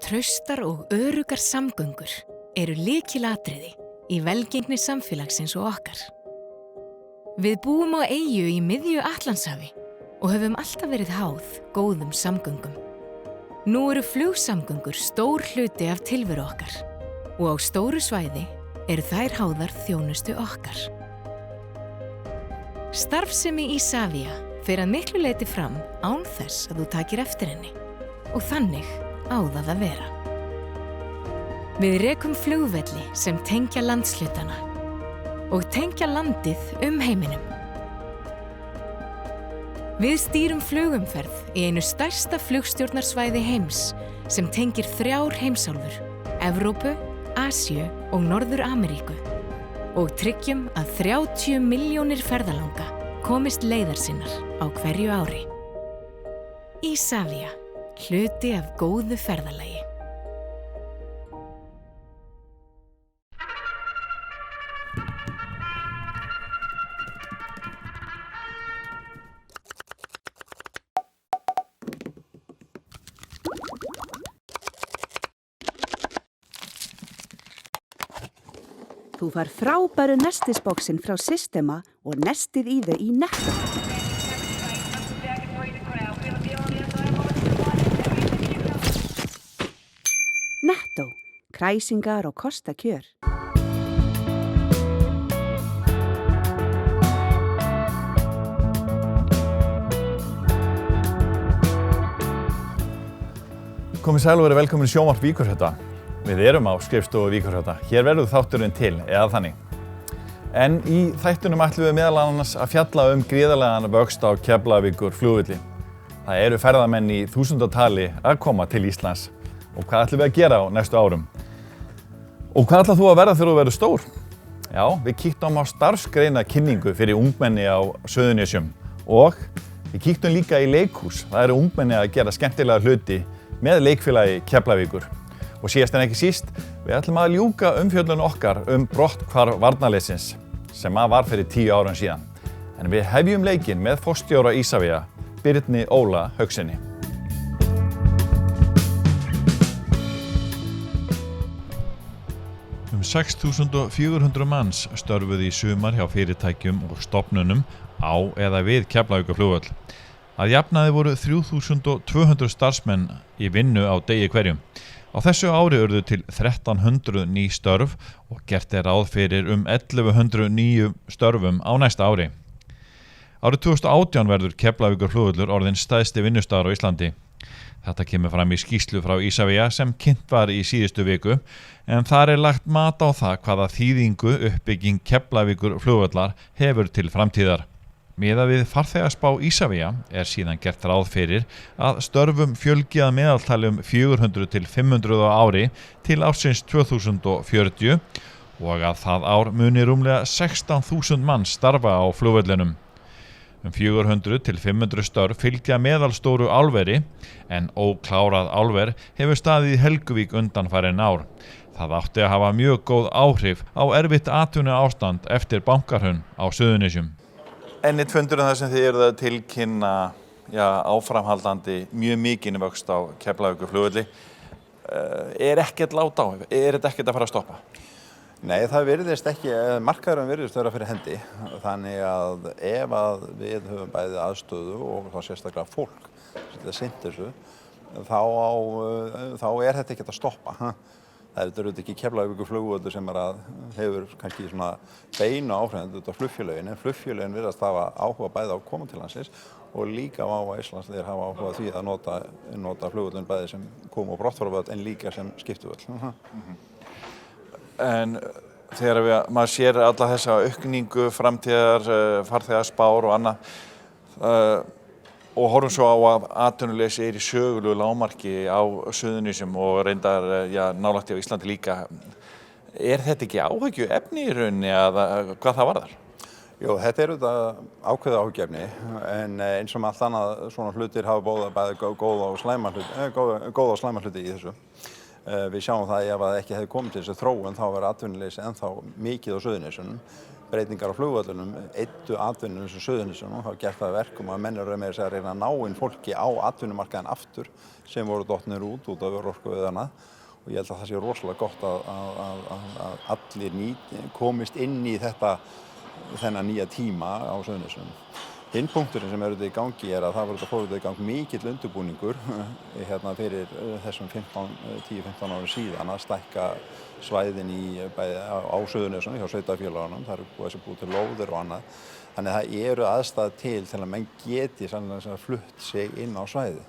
Traustar og öruggar samgöngur eru lykilatriði í velgengni samfélagsins og okkar. Við búum á eyju í miðju Atlantshafi og höfum alltaf verið háð góðum samgöngum. Nú eru flugsamgöngur stór hluti af tilveru okkar og á stóru svæði eru þær háðar þjónustu okkar. Starfsemi Isavia fer að miklu leyti fram án þess að þú takir eftir henni og þannig á það að vera. Við rekum flugvelli sem tengja landshlutana og tengja landið heiminum. Við stýrum flugumferð í einu stærsta flugstjórnarsvæði heims sem tengir 3 heimsálfur, Evrópu, Asíu og Norður-Ameríku og tryggjum að 30 milljónir ferðalanga komist leiðar sinnar á hverju ári. Isavia, hluti af góðu ferðalagi. Þú fær frábæru nestisboxin frá Systema og nestið í þau í Netto. Netto, kræsingar og kosta kjör. Komið sæl og verið velkomin í sjónvarp Víkurhöfða. Við erum á skrifstofu Víkurhöfða. Hér verður þátturinn til, eða þannig. En í þættunum ætlum við meðal annars að fjalla gríðarlegan vöxt á Keflavíkur flugvelli. Það eru ferðamenn í þúsundatali að koma til Íslands. Og hvað ætlum við að gera á næstu árum? Og hvað ætlar þú að verða þegar þú verður stór? Já, við kíktum á starfsgreina kynningu fyrir ungmenni á Suðurnesjum. Og við kíktum líka í leikhús. Það eru ungmenni að gera skemmtilega hluti með leikfélagi Keflavíkur. Og síðast en ekki síst, við ætlum að ljúka umfjöllun okkar brotthvarf varnarliðsins sem var fyrir 10 árum síðan. En við hefjum leikinn með forstjóra Isavia, Birni Óla Haugsinni. 6.400 manns störfuðu í sumar hjá fyrirtækjum og stofnunum á eða við Keflavíkurflugvöll. Að jafnaði voru 3.200 starfsmenn í vinnu á degi hverjum. Á þessu ári urðu til 1.300 ný störf og gert ráð fyrir 1.100 nýjum störfum á næsta ári. Árið 2018 verður Keflavíkurflugvöllur orðinn stærsti vinnustaður á Íslandi. Þetta kemur fram í skýrslu frá Isavia sem kynnt var í síðustu viku, en þar lagt mat á það hvaða þýðingu uppbygging Keflavíkurflugvallar hefur til framtíðar. Miðað við farþegaspá Isavia síðan gert ráð fyrir að störfum fjölgi að meðaltali 400 til 500 á ári til ársins 2040 og að það ár muni rúmlega 16.000 manns starfa á flugvellinum. 400 til 500 störf fylgja meðalstóru álveri, en óklárað álver hefur staðið í Helguvík undanfarin ár. Það átti að hafa mjög góð áhrif á erfitt atvinnuástand eftir bankahrun á Suðurnesjum. Enn eitt fundurinn þar sem þið eruð að tilkynna áframhaldandi mjög mikinn vöxt á Keflavíkurflugvelli. Ekkert lát á? Þetta ekkert að fara að stoppa? Nei, það virðist ekki, markaðurinn virðist vera fyrir hendi. Þannig að ef við höfum bæði aðstöðu og þá sérstaklega fólk sem þetta sinnt þessu, þá þetta ekkert að stoppa. Það auðvitað ekki Keflavíkurflugvöllur sem hefur kannski svona beina áhrif út á flugfélögin, en flugfélögin virðast hafa áhuga bæði á að koma til landsins og líka á Íslands þeir hafa áhuga því að nota flugvöllin bæði sem kom á brottfararvöll en líka sem skiptuvöll. En þegar maður sér alla þessa aukningu, framtíðar, farþegaspár og annað, og horfum svo á að atvinnuleysi í sögulegu lágmarki á Suðurnesjum og reyndar nálægt á Íslandi líka. Þetta ekki áhyggjuefni í rauninni hvað það varðar? Jú, þetta auðvitað ákveðið áhyggjuefni, en eins og með allt annað svona hlutir hafa bæði góða og slæma hluti í þessu. Við sjáum það ef það ekki hefði komið til þessu þróun þá verður atvinnuleysi ennþá mikið á Suðurnesjunum. Breytingar á flugvöllunum, eyddu atvinnunum sem Suðurnesjunum, þá gert það verkum að menn eru með þess að reyna að ná inn fólki á atvinnumarkaðinn aftur sem voru dottnir út af örorkuviðana og ég held að það sé rosalega gott að allir komist inn í þennan nýja tíma á Suðurnesjunum. Hinn punkturinn sem í gangi að það fór í gang mikill undirbúningur fyrir þessum 10-15 árum síðan að stækka svæðin á Suðurnesjunum hjá sveitarfélögunum. Það búið til lóðir og annað. Þannig að það eru aðstæður til að menn geti flutt sig inn á svæði.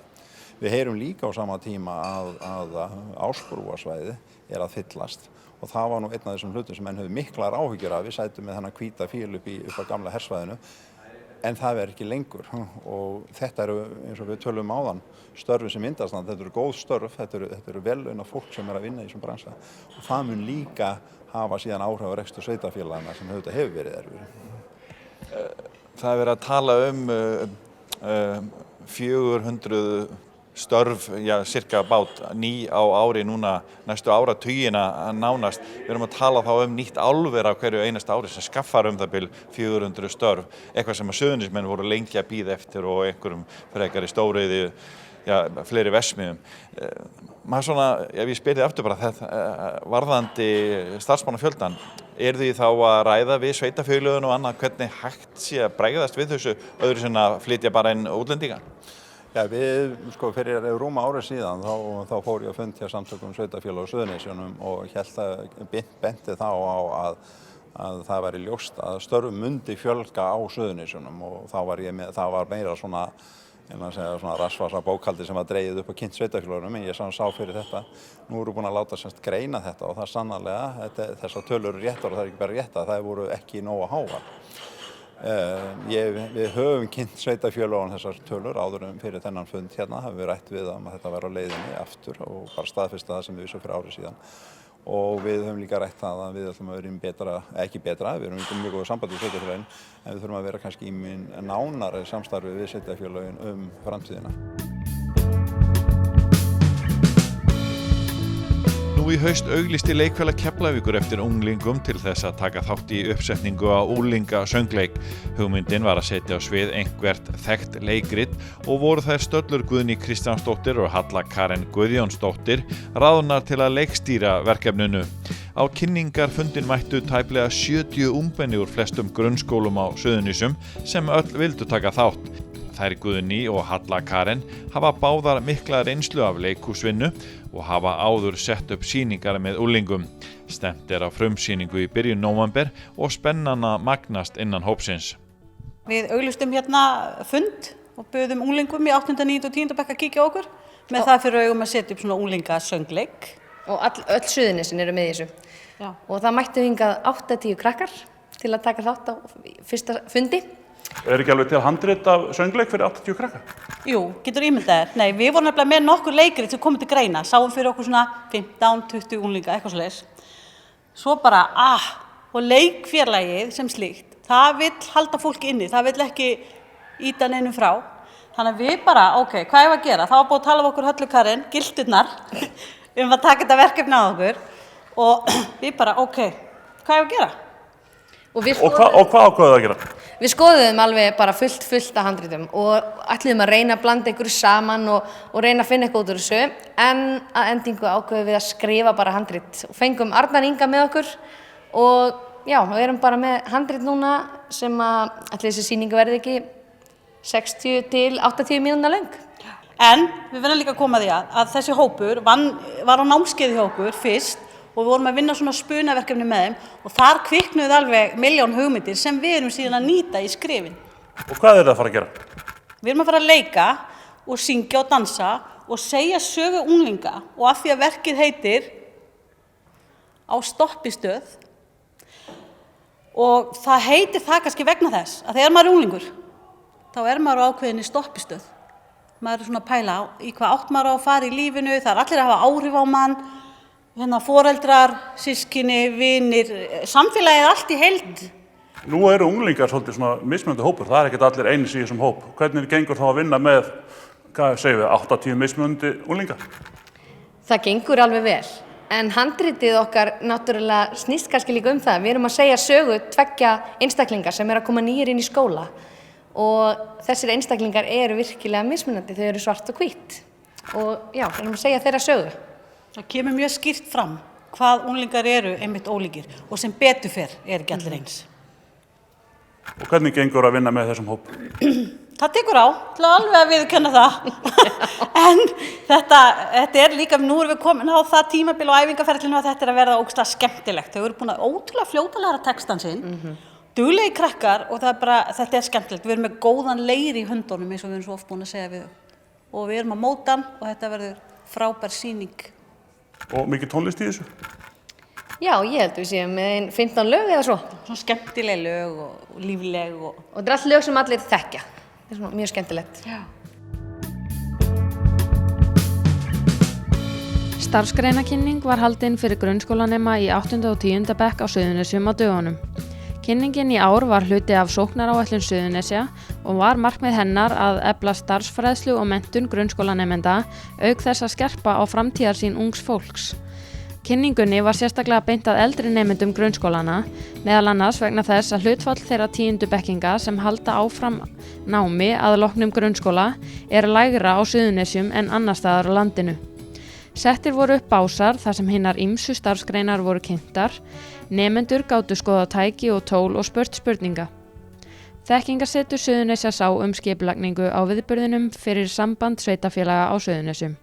Við heyrum líka á sama tíma að Ásbrúarsvæði að fyllast og það var nú einn af þessum hlutum sem menn höfðu miklar áhyggjur af. Við sætum með þennan hvíta fíl upp á gamla hersvæðinu. En það ekki lengur og þetta eru, eins og við tölum áðan, störfi sem myndast, þetta eru góð störf, þetta eru vellauna fólk sem að vinna í þessum bransa og það mun líka hafa síðan áhrif á rekstur sveitarfélaganna sem hefur verið erfiður. Það verið að tala 400 störf, cirka ný á ári núna næstu áratugina nánast. Við erum að tala þá nýtt álver á hverju einasta ári sem skaffar það bil 400 störf, eitthvað sem að Suðurnesjamenn voru lengi að bíða eftir og einhverjum frekari stóriðju, fleiri verksmiðjum. Maður svona, ef ég spyr þig aftur bara varðandi starfsmannafjöldan, þið þá að ræða við sveitarfélögin og annað hvernig hægt sé að bregðast við þessu öðru sem að flytja bara inn útlendinga? Við, fyrir rúma ári síðan þá fór ég að fund hjá samtökum sveitarfélaga á Suðurnesjunum og benti þá á að það væri ljóst að störfum mundi fjölga á Suðurnesjunum og það var meira svona rassvasa bókhaldi sem var dregið upp á kynnt sveitarfélagunum en ég sá fyrir þetta. Nú erum við búin að láta greina þetta og það sannarlega, þessar tölur eru réttar og það ekki bara réttar, það voru ekki nógu háar. Við höfum kynnt sveitarfélögunum þessar tölur áður fyrir þennan fund hafum við rætt við að þetta væri á leiðinni aftur og bara staðfesta það sem við vissum fyrir ári síðan og við höfum líka rætt það að við ætlum að vera ekki betra, við erum í mjög góðu sambandi við sveitarfélögin en við þurfum að vera kannski í nánari samstarfi við sveitarfélögin framtíðina. Nú í haust auglýsti leikfélag Keflavíkur eftir unglingum til þess að taka þátt í uppsetningu á unglingasöngleik. Hugmyndin var að setja á svið einhvert þekkt leikrit og voru þær Stöllur Guðný Kristjánsdóttir og Halla Karen Guðjónsdóttir ráðnar til að leikstýra verkefninu. Á kynningarfundin mættu tæplega 70 ungmenni úr flestum grunnskólum á Suðurnesjum sem öll vildu taka þátt. Þær Guðný og Halla Karen hafa báðar mikla reynslu af leikhúsvinnu og hafa áður sett upp sýningar með unglingum. Stefnt á frumsýningu í byrjun nóvember og spennan að magnast innan hópsins. Við auglýstum fund og buðum unglingum í 8., 9. og 10. bekk að kíkja á okkur með það fyrir augum að setja upp svona unglingasöngleik. Og öll Suðurnesin eru með í þessu. Já. Og það mættu hingað 8-10 krakkar til að taka þátt á fyrsta fundi. Ekki alveg til handrit af söngleik fyrir 80 krakkar? Jú, getur ímyndað þér. Nei, við vorum nefnilega með nokkur leikrit sem komið til greina. Sáum fyrir okkur svona 15-20 unglinga, eitthvað svoleiðis. Svo bara, og leikfélagið sem slíkt, það vill halda fólki inni, það vill ekki ýta neinum frá. Þannig að við bara, hvað að gera? Það var búið að tala um okkur Höllu Karen, gildirnar, að taka þetta verkefni á okkur. Og við bara, hvað að gera? Og hvað ákváðuð að gera? Við skoðuðum alveg bara fullt af handritum og ætluðum að reyna að blanda ykkur saman og reyna að finna eitthvað út úr þessu en að endingu ákváðum við að skrifa bara handrit og fengum Arnar Inga með okkur og við erum bara með handrit núna sem að ætli þessi sýningu verði ekki 60 til 80 mínútna löng. En við verðum líka að koma því að þessi hópur var á námskeiði hjá okkur fyrst og við vorum að vinna svona spunaverkefni með þeim og þar kviknuðu alveg milljón hugmyndir sem við erum síðan að nýta í skrifin. Og hvað það að fara að gera? Við erum að fara að leika og syngja og dansa og segja sögu unglinga og af því að verkið heitir Á stoppistöð og það heitir það kannski vegna þess að þegar maður er unglingur þá er maður á ákveðinni stoppistöð. Maður er svona að pæla í hvað átt maður á að fara í lífinu, það er allir að hafa áhrif á mann. Foreldrar, systkini, vinir, samfélagið allt í heild. Nú eru unglingar svolítið svona mismunandi hópur, það er ekkert allir eins í þessum hóp. Hvernig gengur þá að vinna með, 8-10 mismunandi unglingar? Það gengur alveg vel, en handritið okkar náttúrulega snýst kannski líka það. Við erum að segja sögu 2 einstaklingar sem að koma nýir inn í skóla og þessir einstaklingar eru virkilega mismunandi, þau eru svart og hvítt og já, við erum að segja þeirra sögu. Það kemur mjög skýrt fram hvað unglingar eru einmitt ólíkir og sem betur fer ekki allir eins. Og hvernig gengur að vinna með þessum hóp? Það tekur á, til alveg að viðurkenna það. En þetta líka, nú erum við komin á það tímabil og æfingaferlinu að þetta að verða ógeðslega skemmtilegt. Þau eru búin að ótrúlega fljóta læra textan sinn, duglegir krakkar og þetta skemmtilegt. Við erum með góðan leir í höndunum eins og við erum svo oft búin að segja við þau. Og við erum að móta hann og þetta verður frábær sýning. Og mikið tónlist í þessu? Já, ég held við séum með 15 lög eða svo. Svona skemmtileg lög og lífleg og þetta allt lög sem allir þekkja. Það er mjög skemmtilegt. Já. Starfsgreinakynning var haldin fyrir grunnskólanema í 8. og 10. bekk á Suðurnesjum á dögunum. Kynningin í ár var hluti af sóknaráætlun Suðurnesja og var markmið hennar að efla starfsfræðslu og menntun grunnskólanemenda auk þess að skerpa á framtíðarsýn ungs fólks. Kynningunni var sérstaklega beint að eldri nemendum grunnskólana, meðal annars vegna þess að hlutfall þeirra 10. bekkinga sem halda áfram námi að loknum grunnskóla er lægra á Suðurnesjum en annars staðar á landinu. Settir voru upp básar þar sem hinnar ýmsu starfsgreinar voru kynntar, nemendur gátu skoða tæki og tól og spurt spurninga. Þekkingarsetur Suðurnesja sá skipulagningu á viðburðinum fyrir samband sveitarfélaga á Suðurnesjum.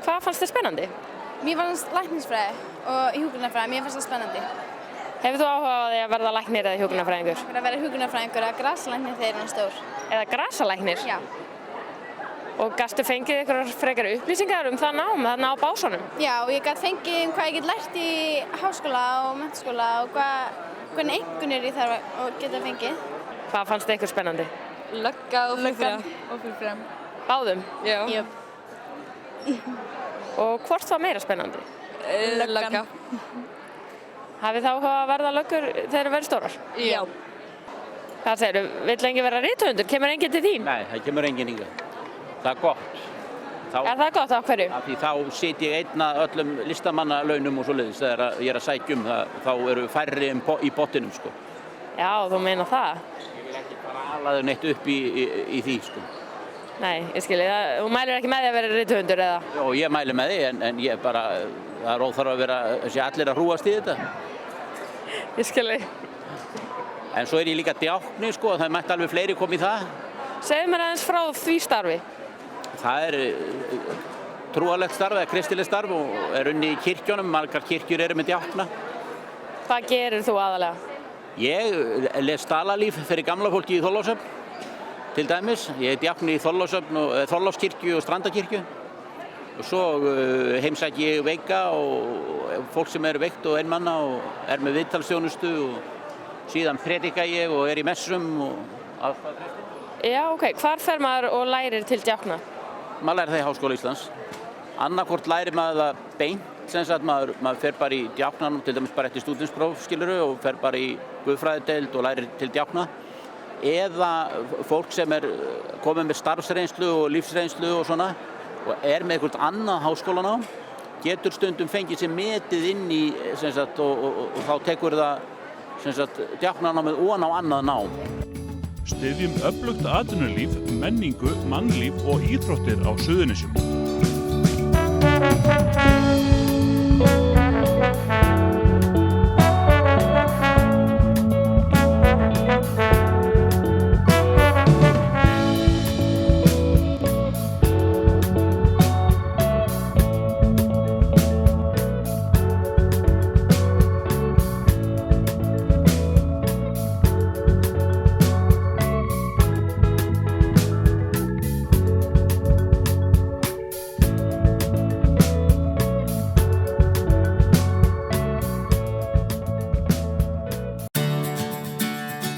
Hvað fannst þér spennandi? Mér fannst læknisfræði og hjúkrunarfræði, mér fannst það spennandi. Hefur þú áhuga á því að verða læknir eða hjúkrunarfræðingur? Að vera hjúkrunarfræðingur eða grasalæknir þegar hann stór. Eða grasalæknir? Já. Og gastu fengið ykkur frekar upplýsingar það nám, þarna á básunum? Já, og ég gat fengið hvað ég get lært í háskóla og menntaskóla og hvernig einkunnir ég þarf að geta fengið. Hvað fannst ykkur spennandi? Lögga og flugfræðum. Báðum? Já. Jöp. Og hvort var meira spennandi? Löggan. Hafið þá áhuga að verða löggur þegar þið verið stórar? Já. Hvað segirðu, vill enginn vera rithöfundur? Kemur enginn til þín? Nei, það kemur enginn hingað. Það er gott. Er það gott á hverju? Af því þá sit ég einn að öllum listamannalaunum og svoleiðis. Þegar ég er að sækja þá eru færri í bottinum, sko. Já, þú meina það? Ég vil ekki bara ala þau neitt upp í því, sko. Nei, ég skilji það. Þú mælir ekki með því að vera rithöfundur eða? Jó, ég mæli með því, en ég bara, það er óþarf að vera, allir að hrúast í þetta. Ég skilji. En svo er ég líka djákni, sko, það mætti alveg fleiri koma í það. Segðu mér aðeins frá því starfi. Það er trúarlegt starf, eða kristilegt starf og er unni í kirkjunum, margar kirkjur eru með djákna. Hvað gerir þú aðalega? Ég les stalalíf fyrir gamla fólki í Þorlákshöfn, til dæmis. Ég er djákni í Þorlákskirkju og Strandakirkju. Og svo heimsæki ég veika og fólk sem er veikt og einmanna og er með viðtalsþjónustu og síðan predika ég og er í messum og allt. Já, ok. Hvar fer maður og lærir til djákna? Maður lærir það í Háskóla Íslands. Annarkvort lærir maður það beint, sem sagt maður fer bara í djáknanum, til dæmis bara eftir stúdentspróf, skilurðu, og fer bara í guðfræðideild og lærir til djákna. Eða fólk sem er komið með starfsreynslu og lífsreynslu og svona og er með eitthvað annað háskólanám, getur stundum fengið sér metið inn í, sem sagt, og þá tekur það, sem sagt, djáknanámið ofan á annað nám. Styðjum öflugt atvinnulíf, menningu, mannlíf og íþróttir á Suðurnesjum.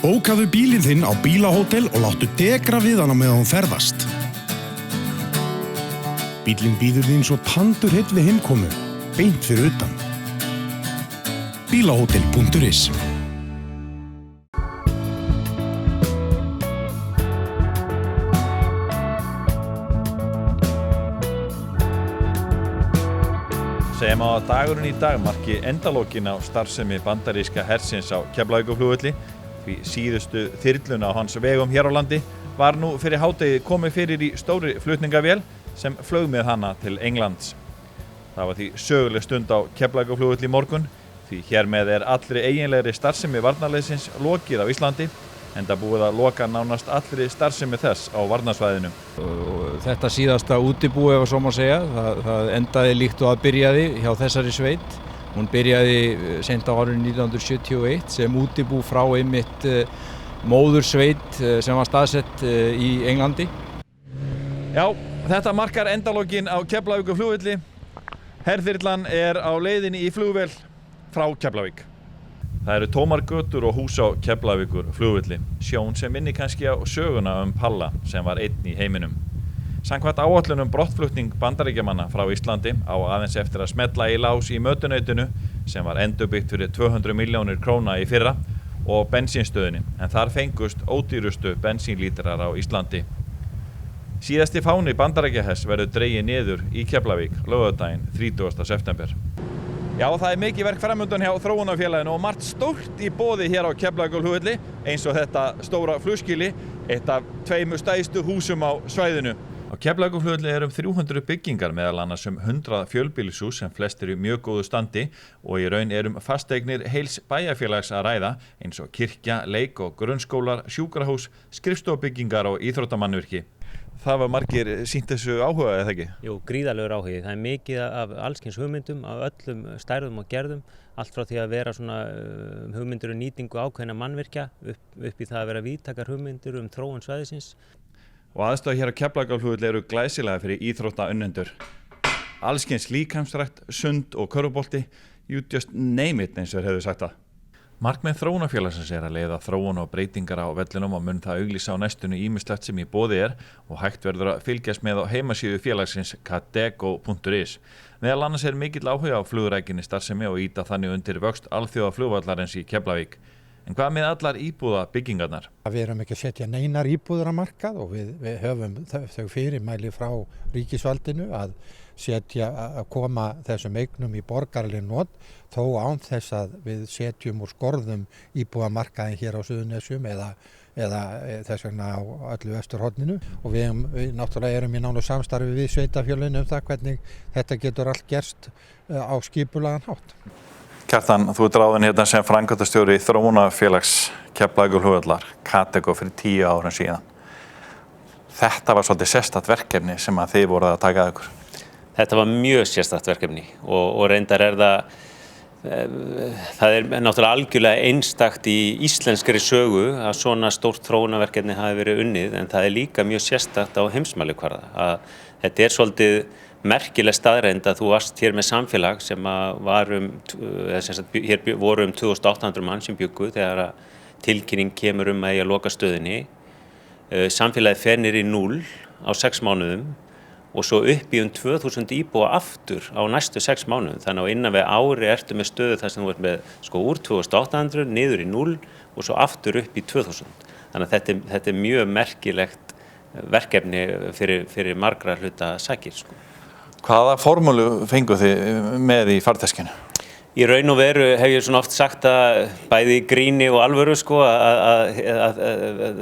Bókaðu bílinn þinn á bílahótel og láttu degra við hann á meðan þú ferðast. Bíllinn bíður þín svo tandurheill við heimkomu, beint fyrir utan. Bílahótel.is Segja má að dagurinn í dag marki endalokin á starfsemi bandaríska hersins á Keflavíkurflugvelli því síðustu þyrluna á hans vegum hér á landi var nú fyrir hádegi komið fyrir í stóri flutningavél sem flaug með hana til Englands. Það var því söguleg stund á Keflavíkurflugvelli í morgun því hér með allri eiginlegri starfsemi varnarliðsins lokið á Íslandi enda búið að loka nánast allri starfsemi þess á varnarsvæðinu. Þetta síðasta útibú ef svo má segja, það endaði líkt og að byrjaði hjá þessari sveit. Hún byrjaði seint á árinu 1971 sem útibú frá einmitt móðursveit sem var staðsett í Englandi. Já, þetta markar endalokin á Keflavíkurflugvelli. Herþyrlan á leiðinni í flugvél frá Keflavík. Það eru tómar götur og hús á Keflavíkurflugvelli, sjón sem minnir kannski á söguna Palla sem var einn í heiminum. Samkvæmt áætlun brottflutning Bandaríkjamanna frá Íslandi á aðeins eftir að smella í lás í mötuneyti sem var endurbyggt fyrir 200 milljónir króna í fyrra og bensínstöðinni, en þar fengust ódýrustu bensínlítrar á Íslandi. Síðasti fáni Bandaríkjahers verður dregið niður í Keflavík laugardaginn 30. september. Já, það mikið verk framundan hjá þróunarfélaginu og margt stórt í boði hér á Keflavíkurflugvelli eins og þetta stóra flugskýli, eitt af 2 stærstu húsum á svæðinu. Á Keflavíkurflugvelli 300 byggingar meðal annars 100 fjölbýlishús sem flest eru í mjög góðu standi og í raun fasteignir heils bæjarfélags að ræða eins og kirkja, leik- og grunnskólar, sjúkrahús, skrifstofubyggingar og íþróttamannvirki. Það var margir sýnt þessu áhuga, eða ekki? Jú, gríðarlegur áhugi. Það mikið af allskyns hugmyndum, af öllum stærðum og gerðum, allt frá því að vera svona hugmyndir nýtingu ákveðna mannvirkja upp í það að vera víðtækar hugmyndir þróun svæðisins. Og aðstæður hér á Keflavíkurflugvelli glæsilega fyrir íþróttaunnendur. Allskyns líkamsrækt, sund og körfubolti, you just name it eins og hefur sagt það. Markmið þróunarfélagsins að leiða þróun og breytingar á vellinum og mun það auglýsa á næstunni ýmislegt sem í boði og hægt verður að fylgjast með á heimasíðu félagsins cadego.is. Meðal annars mikill áhuga á flugrækinni starfsemi og ýta þannig undir vöxt alþjóðaflugvallarins í Keflavík. En hvað með allar íbúða byggingarnar? Við erum ekki að setja neinar íbúðir á markað og við höfum þau fyrirmæli frá ríkisvaldinu að koma þessum eignum í borgaraleg not þó án þess að við setjum úr skorðum íbúðamarkaðin hér á Suðurnesjum eða þess vegna á öllu vesturhorninu og við náttúrulega erum í nánu samstarfi við sveitarfélögin það hvernig þetta getur allt gerst á skipulagan hátt. Kjartan, þú ráðinn hérna sem framkvæmdastjóri þróunarfélags Keflavíkurflugvallar, Cadego, fyrir 10 árum síðan. Þetta var svolítið sérstakt verkefni sem að þið voruð að taka að ykkur. Þetta var mjög sérstakt verkefni og reyndar það náttúrulega algjörlega einstakt í íslenskri sögu að svona stórt þróunarverkefni hafi verið unnið en það líka mjög sérstakt á heimsmælikvarða. Þetta svolítið merkileg staðreynd að þú varst hér með samfélag sem hér voru 2800 mann sem bjuggu þegar tilkynning kemur að ég að loka stöðinni. Samfélagið fer niður í 0 á 6 mánuðum og svo upp í 2000 íbúa aftur á næstu 6 mánuðum. Þannig að innan við ári ertu með stöðu þar sem þú ert með úr 2800 niður í 0 og svo aftur upp í 2000. Þannig að þetta mjög merkilegt verkefni fyrir margra hluta sakir. Hvaða formúlu fenguð þið með í farteskinu? Í raun og veru hef ég svona oft sagt að bæði í gríni og alvöru að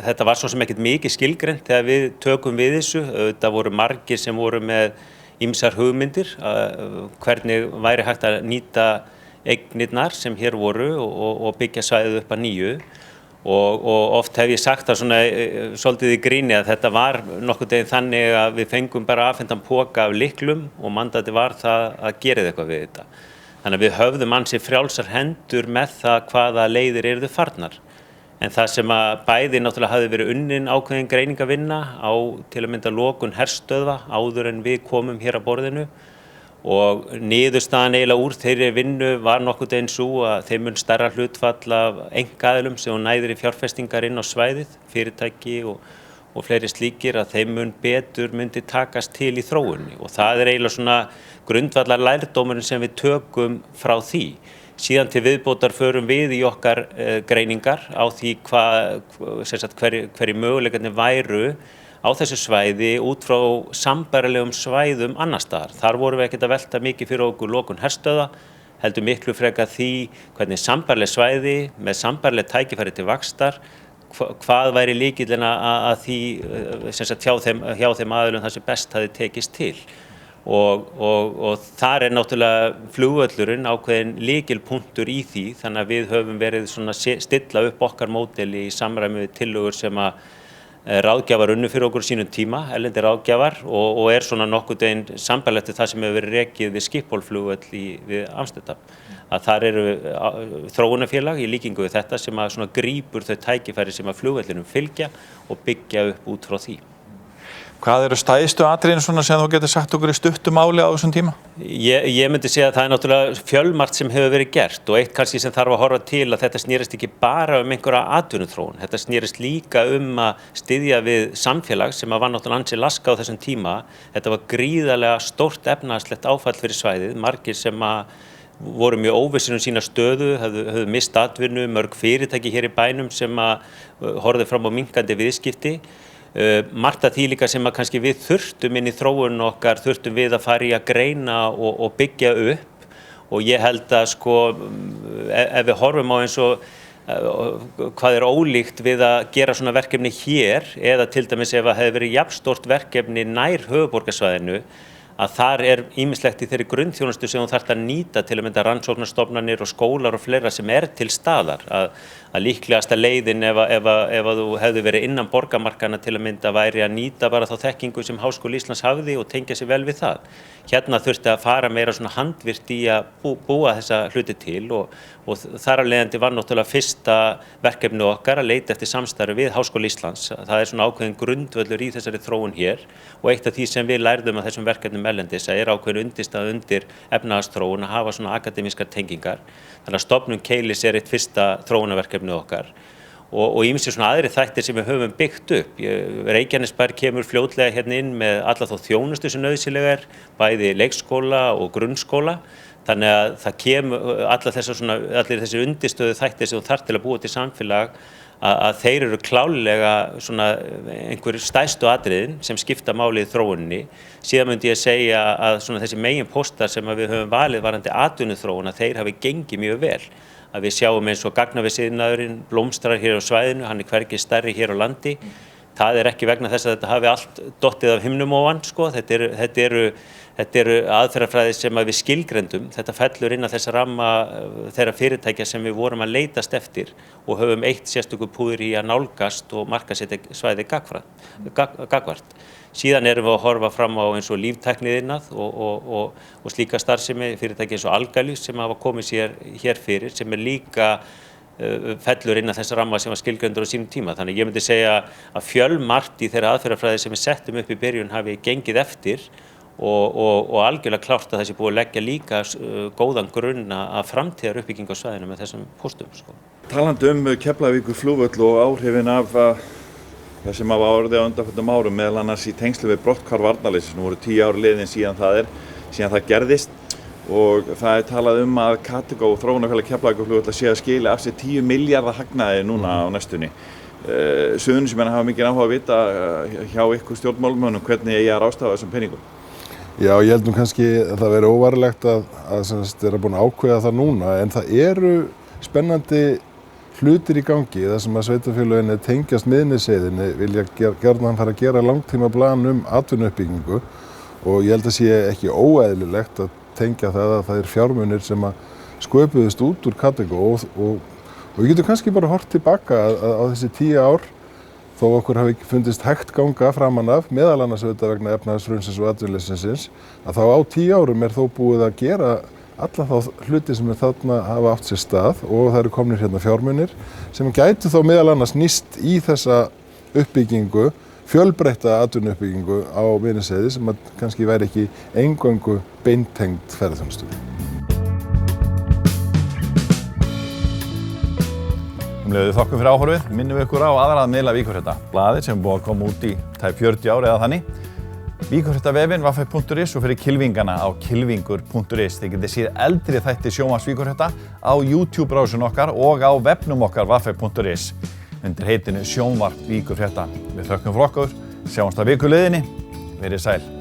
þetta var svo sem ekkert mikið skilgreint þegar við tökum við þessu. Það voru margir sem voru með ýmsar hugmyndir hvernig væri hægt að nýta eignirnar sem hér voru og byggja svæðið upp að nýju. Og oft hef ég sagt það svona svolítið í gríni að þetta var nokkuð deginn þannig að við fengum bara afhentan poka af lyklum og mandati var það að gera eitthvað við þetta. Þannig að við höfðum ansi frjálsar hendur með það hvaða leiðir yrðu farnar. En það sem að bæði náttúrulega hafði verið unnin ákveðin greiningavinna á til að mynda lokun herstöðva áður en við komum hér að borðinu og niðurstaðan eiginlega úr þeirri vinnu var nokkuð deginn svo að þeim mun stærra hlutfall af einkaaðilum sem hún næðir í fjárfestingar inn á svæðið, fyrirtæki og fleiri slíkir að þeim mun betur myndi takast til í þróunni og það eiginlega svona grundvallar lærdómurinn sem við tökum frá því. Síðan til viðbótar förum við í okkar greiningar á því hverju möguleikarnir væru á þessu svæði út frá sambærilegum svæðum annar staðar. Þar vorum við ekkert að velta mikið fyrir okkur lokun herstöða, heldur miklu frekar því hvernig sambærileg svæði með sambærileg tækifæri til vaxtar, hvað væri lykillinn að því sem sagt hjá þeim aðilum þar sem best hafi tekist til. Og þar náttúrulega flugvöllurinn ákveðin lykilpunktur í því, þannig að við höfum verið svona stilla upp okkar módeli í samræmi við tillögur sem að ráðgjafar unnu fyrir okkur sínum tíma, erlendir ráðgjafar og svona nokkuð veginn sambærilegt við það sem hefur verið rekið við Schiphol-flugvöll við Amsterdam. Að þar eru þróunarfélag í líkingu við þetta sem að svona grípur þau tækifæri sem að flugvellinum fylgja og byggja upp út frá því. Hvað eru stærstu atriðin svona sem þú getur sagt okkur í stuttu máli á þessum tíma? Ég myndi segja að það náttúrulega fjölmargt sem hefur verið gert og eitt kannski sem þarf að horfa til að þetta snerist ekki bara einhverja atvinnuþróun. Þetta snerist líka að styðja við samfélag sem var náttúrulega ansi laska á þessum tíma. Þetta var gríðarlega stórt efnahagslegt áfall fyrir svæðið, margir sem voru mjög óvissir sína stöðu, höfðu mist atvinnu, mörg fyrirtæki hér í bænum sem horfðu fram á minnkandi viðskipti. Margt af því líka sem að kannski við þurftum inn í þróun okkar, þurftum við að fara í að greina og byggja upp og ég held að ef við horfum á eins og hvað ólíkt við að gera svona verkefni hér eða til dæmis ef að hefði verið jafnstórt verkefni nær höfuðborgarsvæðinu að þar ýmislegt í þeirri grunnþjónustu sem þú þarft að nýta til að mynda rannsóknarstofnanir og skólar og fleira sem til staðar. Að líklegasta leiðin ef þú hefði verið innan borgarmarkana til að mynda væri að nýta bara þá þekkingu sem Háskóli Íslands hafði og tengja sig vel við það. Hérna þurfti að fara meira svona handvirkt í að búa þessa hluti til og þar af leiðandi var náttúrulega fyrsta verkefni okkar að leita eftir samstarfi við Háskóli Íslands. Það svona ákveðin grundvöllur í þessari þróun hér og eitt af því sem við lærðum af þessum verkefnum erlendis að ákveðin undirstaða undir efnahagsþróun að hafa svona akademískar tengingar. Þannig að stofnun Keilis eitt fyrsta þróunarverkefni okkar og ýmsir svona aðrir þættir sem við höfum byggt upp. Reykjanesbær kemur fljótlega hérna inn með alla þá þjónustu sem nauðsynlega bæði leikskóla og grunnskóla. Þannig að það kemur allir þessir undirstöðu þættir sem þú þarft til að búa til samfélag að þeir eru klálega svona einhverjir stærstu atriðin sem skipta máli í þróuninni. Síðan myndi ég segja að svona þessi meginpostar sem við höfum valið varðandi atvinnuþróun að þeir hafi gengið mjög vel. Að við sjáum eins og gagnavisiðnaðurinn blómstrar hér á svæðinu, hann hvergi stærri hér á landi. Það ekki vegna þess að þetta hafi allt dottið af himnum ofan, Þetta eru aðferðafræði sem við skilgrendum. Þetta fellur inn að þessa ramma þeirra fyrirtækja sem við vorum að leitast eftir og höfum eitt sérstöku púður í að nálgast og markaðsetja svæði gagvart. Síðan erum við að horfa fram á eins og líftækniiðnað og slíka starfsemi fyrirtæki eins og Algalys sem hafa komið sér hér fyrir sem líka fellur inn að þessa ramma sem var skilgrendur á sínum tíma. Þannig ég myndi segja að fjölmargt í þeirra aðferðafræði sem við settum upp í byrjun hafi gengið eftir og algjörlega klárt að þessi búið að leggja líka góðan grunn að framtíðar uppbygging á svæðinu með þessum póstum. Talandi Keflavíkurflugvöll og áhrifin af það sem hafa orðið á undanförnum árum, meðal annars í tengslu við brotthvarf varnarliðsins. Nú voru 10 ár liðin síðan það gerðist og það talað að Katego og Þróunarfélag Keflavíkurflugvalla sé að skila af sér 10 milljarða hagnaði núna á næstunni. Suðurnesjamenn hafa mikið áhuga að vita hjá ykkur stjórnmálumönnum hvernig eigi að ráðstafa þessum peningum. Já, ég held kannski að það veri óvarlegt að vera búin að ákveða það núna, en það eru spennandi hlutir í gangi þar sem að sveitarfélögin tengjast miðnesheiðinni vilja gjarnan fara að gera langtímaplan atvinnuuppbyggingu og ég held að sé ekki óeðlilegt að tengja það að það fjármunir sem að sköpuðust út úr Katego og við getum kannski bara horft tilbaka á þessi 10 ár þó okkur hafi ekki fundist hægt ganga framan af, meðal annars vegna efnahagshrunsins og atvinnuleysis, að þá á 10 árum þó búið að gera alla þá hluti sem þarna hafa átt sér stað og það eru komnir hérna fjármunir sem gætu þá meðal annars nýst í þessa uppbyggingu, fjölbreytta atvinnuuppbyggingu á Miðnesheiði sem að kannski væri ekki eingöngu beintengt ferðaþjónustu. Við þakkum fyrir áhorfið, minnum við ykkur á aðra miðla Víkurfrétta, blaðið sem búið að koma út í tæp 40 ár eða þannig. Víkurfréttavefinn vf.is og fyrir kylfingana á kylfingur.is. Þið getið séð eldri þætti sjónvarps Víkurfrétta á YouTube-brásun okkar og á vefnum okkar vf.is undir heitinu Sjónvarp Víkurfrétta. Við þökkum fyrir okkur. Sjáumst að viku liðinni. Verið sæl.